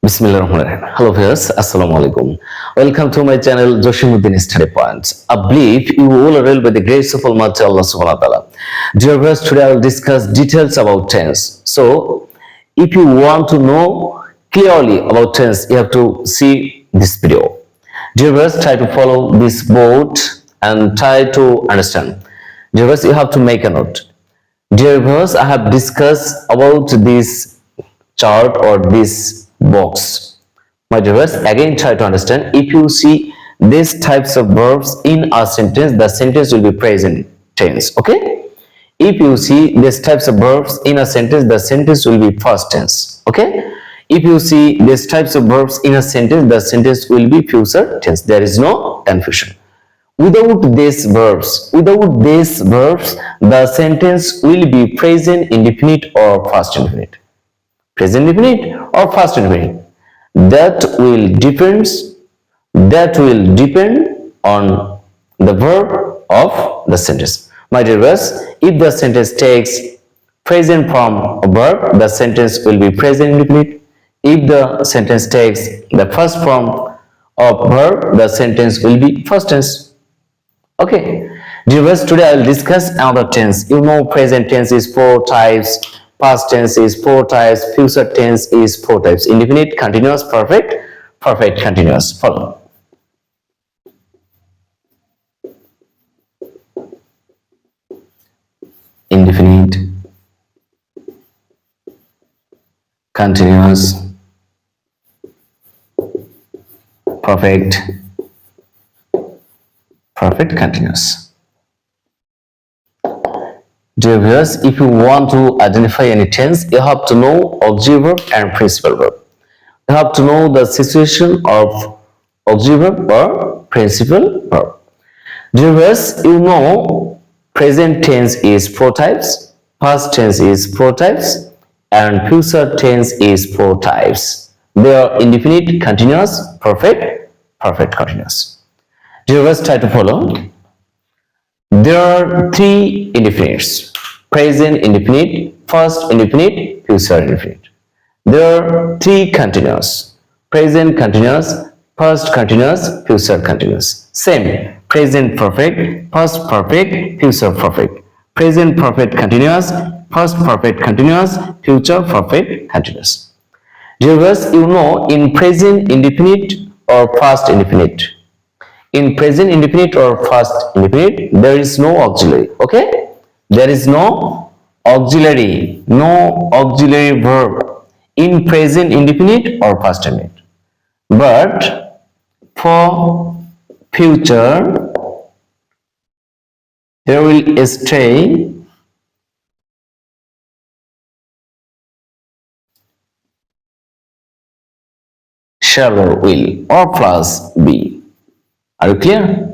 Bismillahirrahmanirrahim. Hello viewers, Assalamu alaikum. Welcome to my channel Jasim Uddin Study Points. I believe you all are well by the grace of Almighty Allah Subhanahu wa Taala. Dear viewers, today I will discuss details about tense. So, if you want to know clearly about tense, you have to see this video. Dear viewers, try to follow this board and try to understand. Dear viewers, you have to make a note. Dear viewers, I have discussed about this chart or this box. My dear viewers, again try to understand. If you see these types of verbs in a sentence, the sentence will be present tense. Okay? If you see these types of verbs in a sentence, the sentence will be past tense. Okay? If you see these types of verbs in a sentence, the sentence will be future tense. There is no confusion. Without these verbs, the sentence will be present indefinite or past indefinite. Present indefinite or past indefinite. That will depend on the verb of the sentence. My dear viewers, if the sentence takes present form of verb, the sentence will be present indefinite. If the sentence takes the first form of verb, the sentence will be past tense. Okay, dear viewers, today I will discuss another tense. You know, present tense is 4 types, past tense is 4 types, future tense is 4 types. Indefinite, continuous, perfect, perfect continuous. Follow. Indefinite, continuous, perfect, perfect continuous. Dear viewers, if you want to identify any tense, you have to know auxiliary verb and principal verb. You have to know the situation of auxiliary verb or principal verb. Dear viewers, you know present tense is 4 types, past tense is 4 types, and future tense is 4 types. They are indefinite, continuous, perfect, perfect continuous. Dear viewers, try to follow. There are 3 indefinites: present indefinite, past indefinite, future indefinite. There are 3 continuous: present continuous, past continuous, future continuous. Same: present perfect, past perfect, future perfect. Present perfect continuous, past perfect continuous, future perfect continuous. Dear viewers, you know in present indefinite or past indefinite, in present indefinite or past indefinite, there is no auxiliary. Okay, there is no auxiliary verb in present indefinite or past indefinite. But for future, there will stay shall or will or plus be. Are you clear?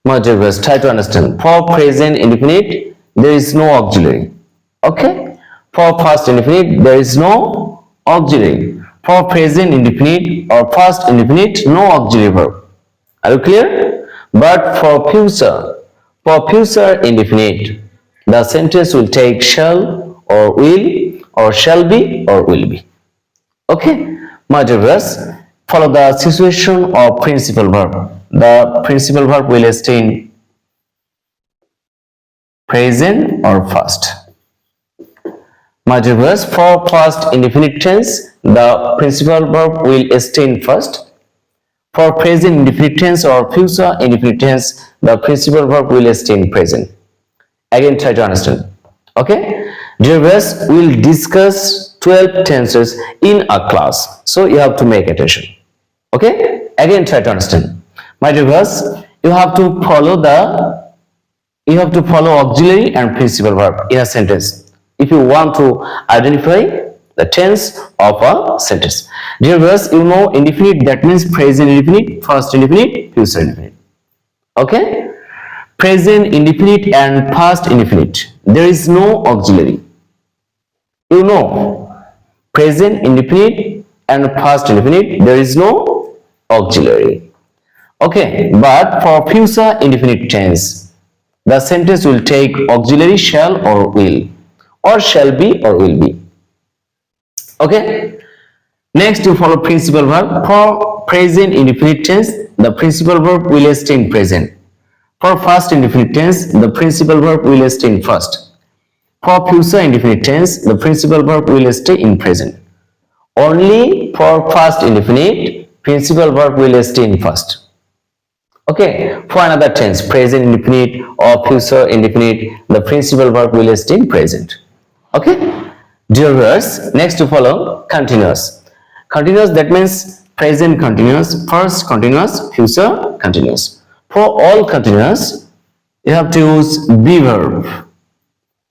My dear viewers, try to understand. For present indefinite, there is no auxiliary. Okay? For past indefinite, there is no auxiliary. For present indefinite or past indefinite, no auxiliary verb. Are you clear? But for future indefinite, the sentence will take shall or will or shall be or will be. Okay? My dear viewers, follow the situation of principal verb. The principal verb will stay in present or past. My dear viewers, for past indefinite tense, the principal verb will stay in first. For present indefinite tense or future indefinite tense, the principal verb will stay in present. Again, try to understand. Okay? Dear viewers, we will discuss 12 tenses in a class. So you have to make attention. Okay? Again, try to understand. My dear viewers, you have to follow auxiliary and principal verb in a sentence if you want to identify the tense of a sentence. Dear viewers, you know indefinite, that means present indefinite, past indefinite, future indefinite. Okay? Present indefinite and past indefinite, there is no auxiliary. You know, present indefinite and past indefinite, there is no auxiliary. Okay, but for future indefinite tense, the sentence will take auxiliary shall or will, or shall be or will be. Okay, Next, you follow principal verb. For present indefinite tense, the principal verb will stay in present. For past indefinite tense, the principal verb will stay in first. For future indefinite tense, the principal verb will stay in present. Only for past indefinite, principal verb will stay in first. Okay, for another tense, present indefinite or future indefinite, the principal verb will stay in present. Okay, dear viewers, next to follow continuous. Continuous, that means present continuous, past continuous, future continuous. For all continuous, you have to use be verb.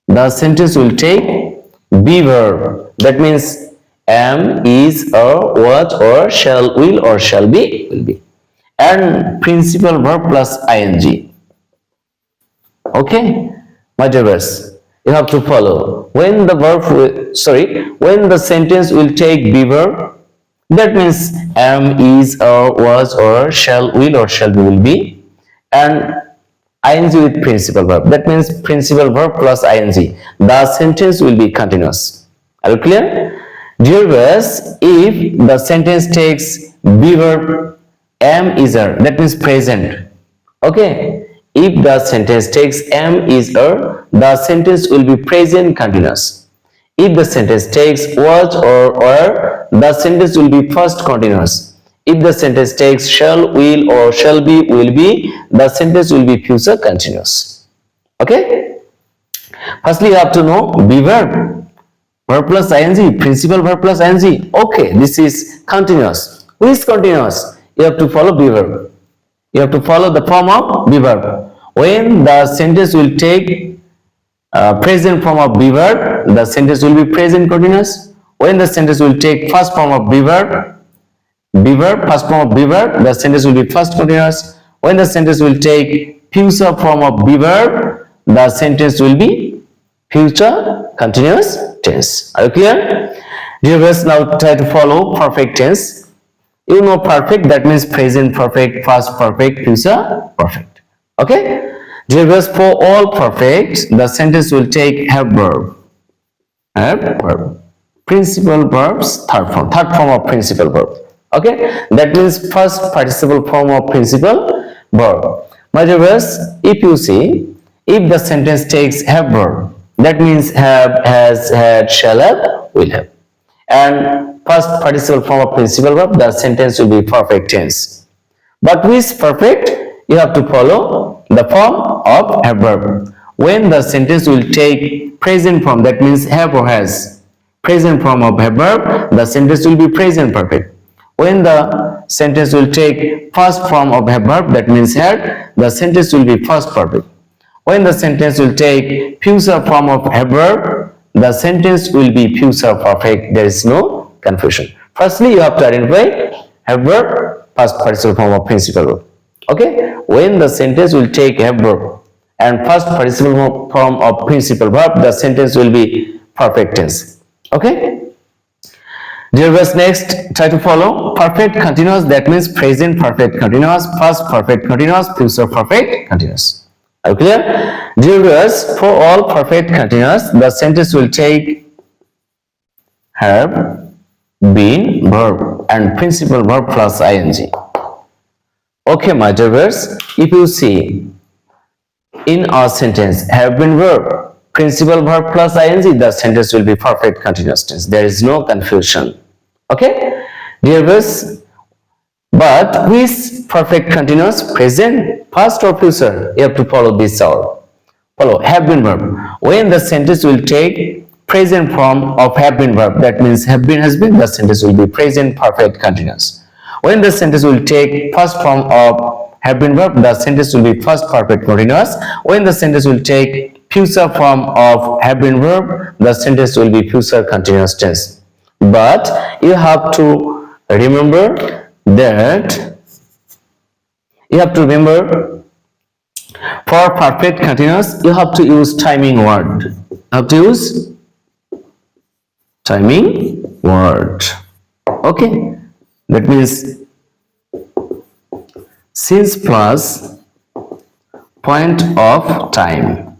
The sentence will take be verb. That means am, is, or, was, or, shall, will, or shall be, will be. And principal verb plus ing. Okay, my dear viewers, you have to follow. When the verb when the sentence will take be verb, that means am, is, or, was, or, shall, will, or shall be, will be. And ing with principal verb, that means principal verb plus ing, the sentence will be continuous. Are you clear? Dear viewers, if the sentence takes be verb am is er, that means present. Okay, if the sentence takes am is er, the sentence will be present continuous. If the sentence takes was or were, the sentence will be first continuous. If the sentence takes shall, will, or shall be, will be, the sentence will be future continuous. Okay? Firstly, you have to know be verb. Verb plus ing, principal verb plus ing. Okay, this is continuous. Who is continuous? You have to follow be verb. You have to follow the form of be verb. When the sentence will take present form of be verb, the sentence will be present continuous. When the sentence will take first form of be verb, first form of be verb, the sentence will be first continuous. When the sentence will take future form of be verb, the sentence will be future continuous tense. Are you clear? Dear viewers, now try to follow perfect tense. You know perfect, that means present perfect, past perfect, future perfect. Okay? Dear viewers, for all perfect, the sentence will take have verb. Have verb. Principal verbs, third form of principal verb. Okay, that means first participle form of principal verb. My dear viewers, if you see, if the sentence takes have verb, that means have, has, had, shall have, will have. And first participle form of principal verb, the sentence will be perfect tense. But with perfect, you have to follow the form of have verb. When the sentence will take present form, that means have or has, present form of have verb, the sentence will be present perfect. When the sentence will take first form of have verb, that means had, the sentence will be first perfect. When the sentence will take future form of have verb, the sentence will be future perfect. There is no confusion. Firstly, you have to identify have verb, past participle form of principal verb. Okay, when the sentence will take have verb and first participle form of principal verb, the sentence will be perfect tense. Okay. Dear viewers, next try to follow perfect continuous, that means present perfect continuous, past perfect continuous, future perfect continuous. Are you clear? Dear viewers, for all perfect continuous, the sentence will take have, been, verb and principal verb plus ing. Okay, my dear viewers, if you see in our sentence have been verb, principal verb plus ing, the sentence will be perfect continuous tense. There is no confusion. Okay, dear viewers, but with perfect continuous, present, past or future, you have to follow this out. Follow have been verb. When the sentence will take present form of have been verb, that means have been, has been, the sentence will be present perfect continuous. When the sentence will take first form of have been verb, the sentence will be first perfect continuous. When the sentence will take future form of have been verb, the sentence will be future continuous tense. But you have to remember that for perfect continuous, you have to use timing word. You have to use timing word. Okay, that means since plus point of time.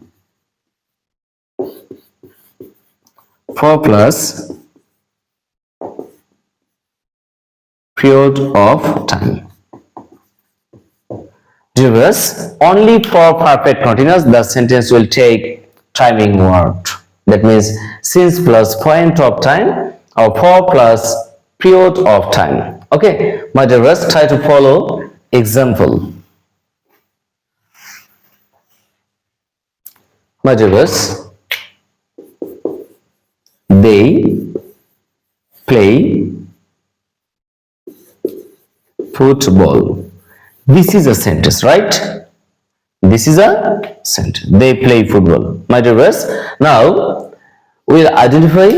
For plus period of time. Reverse, only for perfect continuous the sentence will take timing word. That means since plus point of time or for plus period of time. Okay, my dear viewers, try to follow example. My dear viewers, they play football. This is a sentence, right? This is a sentence. They play football. My dear viewers, now we will identify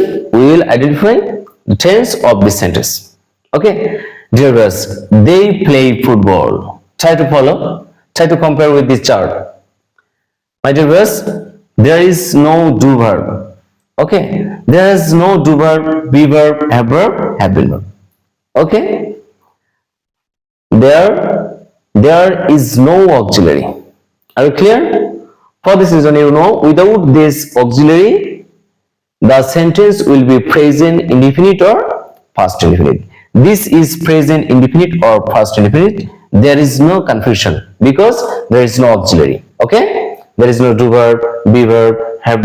the tense of this sentence. Okay, dear viewers, they play football. Try to follow. Try to compare with this chart. My dear viewers, there is no do verb. Okay, there is no do verb, be verb, have been verb. Okay, there is no auxiliary. Are you clear? For this reason, you know, without this auxiliary, the sentence will be present indefinite or past indefinite. This is present indefinite or past indefinite. There is no confusion because there is no auxiliary. Okay, there is no do verb, be verb, have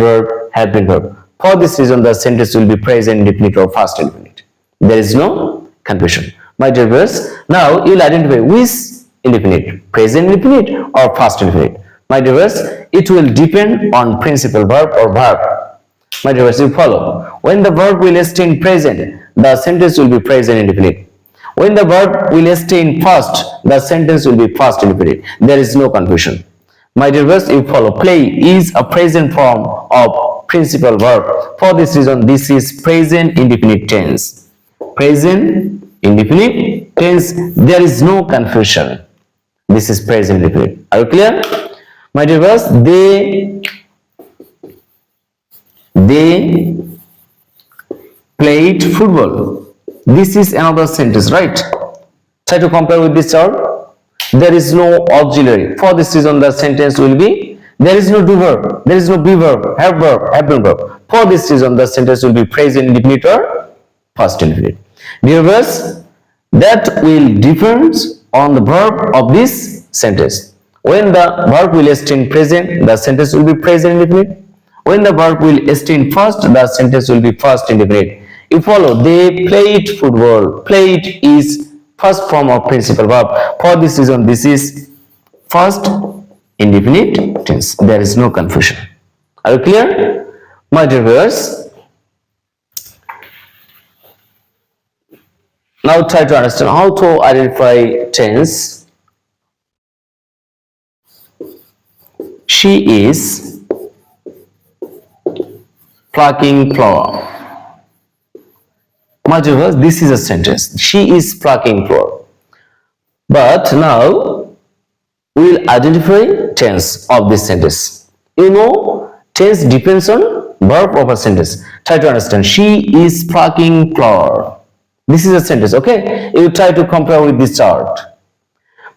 been verb. For this reason, the sentence will be present indefinite or past indefinite. There is no confusion. My dear viewers, now you will identify which indefinite, present indefinite or past indefinite. My dear viewers, it will depend on principal verb or verb. My dear viewers, you follow. When the verb will stay in present, the sentence will be present indefinite. When the verb will stay in past, the sentence will be past indefinite. There is no confusion. My dear viewers, you follow. Play is a present form of principal verb. For this reason, this is present indefinite tense. Present indefinite tense. There is no confusion. This is present indefinite. Are you clear? My dear viewers, they played football. This is another sentence, right? Try to compare with this chart. There is no auxiliary. For this reason, the sentence will be there is no do verb, there is no be verb, have been verb. For this reason, the sentence will be present indefinite or past indefinite. Dear viewers, that will depend on the verb of this sentence. When the verb will stay in present, the sentence will be present indefinite. When the verb will stay in past, the sentence will be past indefinite. You follow. They played football. Played is first form of principal verb. For this reason, this is first indefinite tense. There is no confusion. Are you clear? My dear viewers, now try to understand how to identify tense. She is plucking flower. My dear viewers, this is a sentence. She is plucking flower. But now we will identify tense of this sentence. You know, tense depends on verb of a sentence. Try to understand. She is plucking flower. This is a sentence, okay? You try to compare with this chart.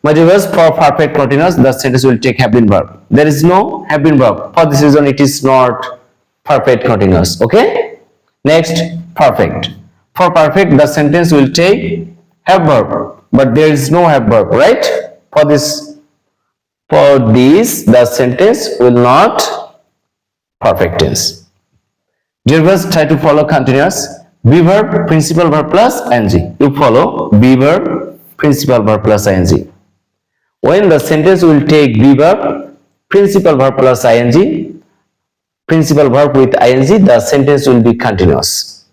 My dear viewers, for perfect continuous, the sentence will take have been verb. There is no have been verb. For this reason, it is not perfect continuous, okay? Next, perfect. For perfect, the sentence will take have verb, but there is no have verb, right? For this, the sentence will not perfect tense. Dear viewers, try to follow continuous. Be verb, principal verb plus ing. You follow be verb, principal verb plus ing. When the sentence will take be verb, principal verb plus ing, principal verb with ing, the sentence will be continuous.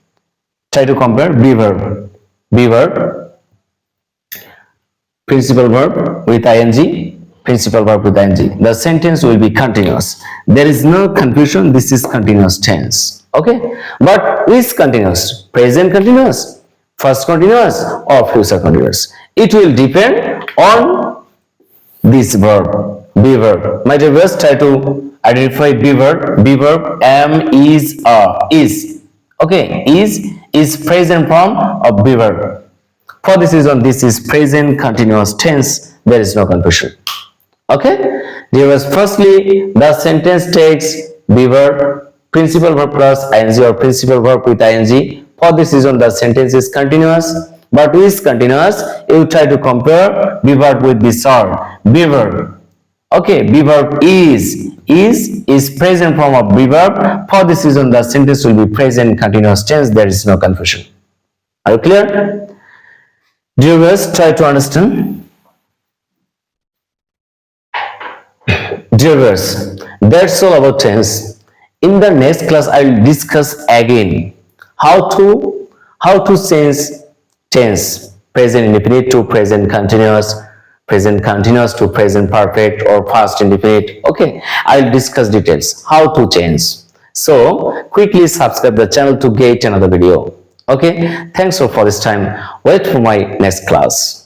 Try to compare be verb, principal verb with ing, principal verb with ing. The sentence will be continuous. There is no confusion. This is continuous tense. Okay, but which continuous? Present continuous, first continuous, or future continuous? It will depend on this verb, be verb. My dear viewers, try to identify be verb. Be verb, am, is, are, is. Okay, is present form of be verb. For this reason, this is present continuous tense. There is no confusion. Okay, dear viewers, firstly, the sentence takes be verb, principal verb plus ing or principal verb with ing. For this reason, the sentence is continuous. But is continuous, you try to compare be verb with be are. Be verb. Okay, be verb is present form of be verb. For this reason, the sentence will be present continuous tense. There is no confusion. Are you clear? Dear viewers, try to understand. Dear viewers, that's all about tense. In the next class, I will discuss again how to change tense, present indefinite to present continuous to present perfect, or past indefinite. Okay, I will discuss details how to change. So quickly subscribe the channel to get another video. Okay, thanks for this time. Wait for my next class.